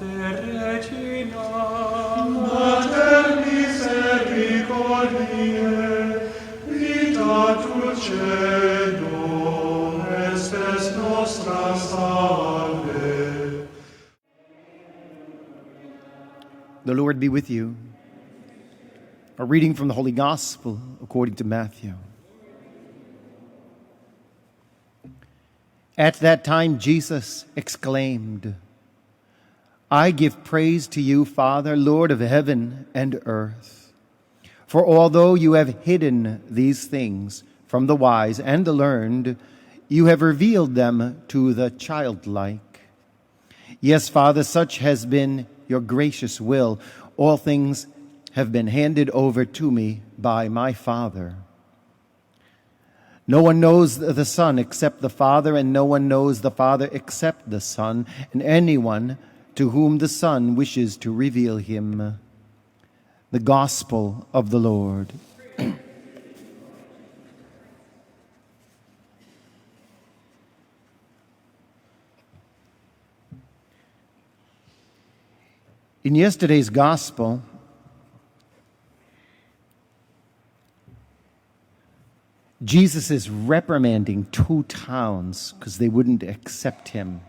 Regina, Mater misericordiae, vita dulcedo, estes nostra salve. The Lord be with you. A reading from the Holy Gospel according to Matthew. At that time Jesus exclaimed, I give praise to you, Father, Lord of heaven and earth. For although you have hidden these things from the wise and the learned, you have revealed them to the childlike. Yes, Father, such has been your gracious will. All things have been handed over to me by my Father. No one knows the Son except the Father, and no one knows the Father except the Son, and anyone to whom the Son wishes to reveal him. The Gospel of the Lord. In yesterday's Gospel, Jesus is reprimanding two towns because they wouldn't accept him.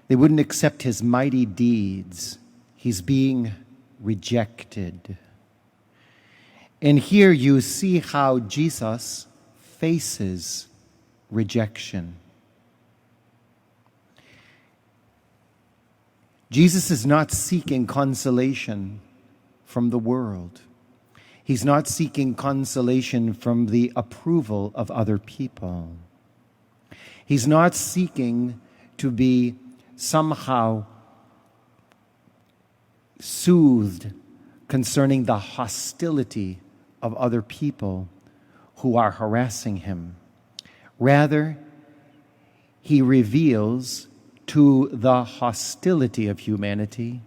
They wouldn't accept his mighty deeds. He's being rejected. And here you see how Jesus faces rejection. Jesus is not seeking consolation from the world. He's not seeking consolation from the approval of other people. He's not seeking to be somehow soothed concerning the hostility of other people who are harassing him. Rather, he reveals to the hostility of humanity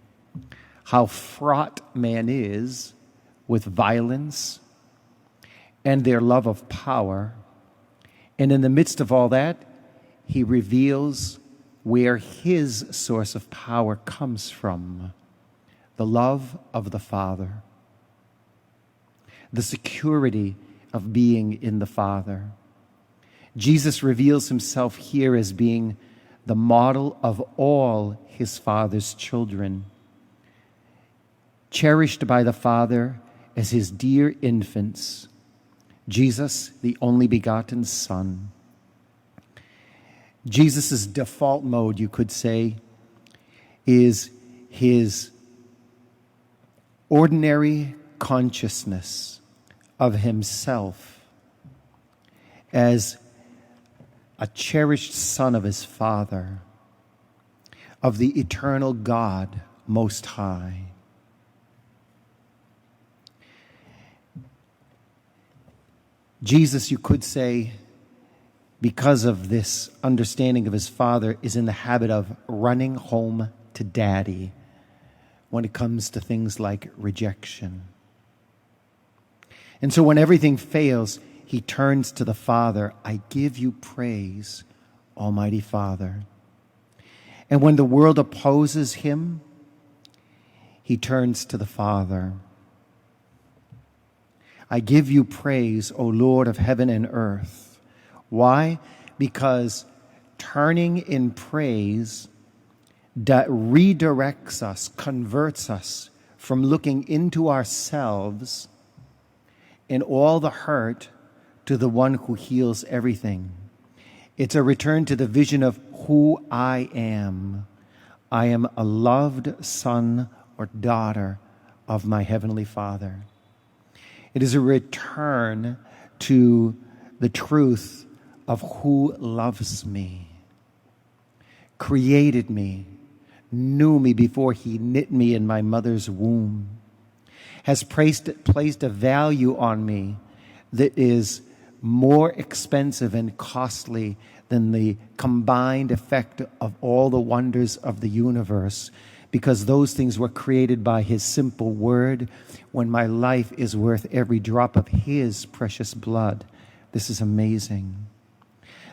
how fraught man is with violence and their love of power. And in the midst of all that, he reveals where his source of power comes from: the love of the Father, the security of being in the Father. Jesus reveals himself here as being the model of all his Father's children, cherished by the Father as his dear infants. Jesus, the only begotten Son. Jesus' default mode, you could say, is his ordinary consciousness of himself as a cherished son of his Father, of the eternal God Most High. Jesus, you could say, because of this understanding of his Father, is in the habit of running home to Daddy when it comes to things like rejection. And so when everything fails, he turns to the Father. I give you praise, Almighty Father. And when the world opposes him, he turns to the Father. I give you praise, O Lord of heaven and earth. Why? Because turning in praise that redirects us, converts us from looking into ourselves and all the hurt to the one who heals everything. It's a return to the vision of who I am. I am a loved son or daughter of my Heavenly Father. It is a return to the truth of who loves me, created me, knew me before he knit me in my mother's womb, has placed a value on me that is more expensive and costly than the combined effect of all the wonders of the universe, because those things were created by his simple word, when my life is worth every drop of his precious blood. This is amazing.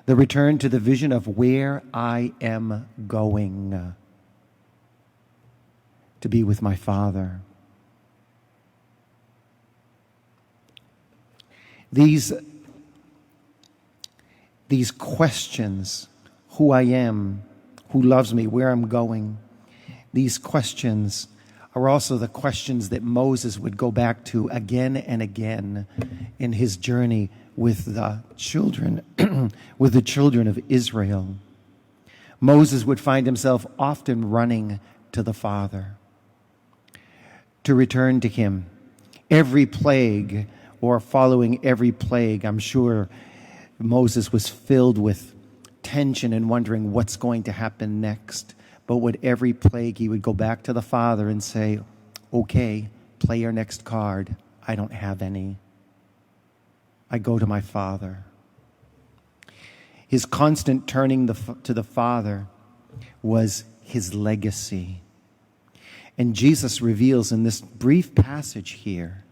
the return to the vision of where I am going to be with my Father. These questions, who I am, who loves me, where I'm going, these questions are also the questions that Moses would go back to again and again in his journey with the children of Israel. Moses would find himself often running to the Father to return to him. Every plague, or following every plague, I'm sure Moses was filled with tension and wondering what's going to happen next. But with every plague, he would go back to the Father and say, okay, play your next card. I don't have any. I go to my Father. His constant turning to the Father was his legacy. And Jesus reveals in this brief passage here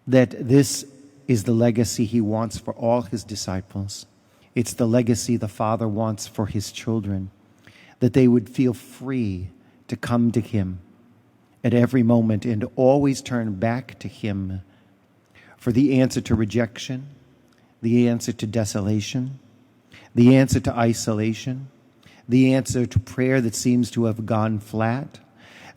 that this is the legacy he wants for all his disciples. It's the legacy the Father wants for his children, that they would feel free to come to him at every moment and always turn back to him for the answer to rejection, the answer to desolation, the answer to isolation, the answer to prayer that seems to have gone flat,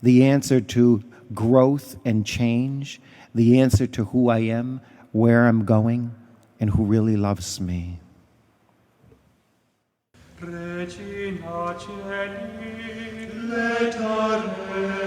the answer to growth and change, the answer to who I am, where I'm going, and who really loves me. Regina Celi, letare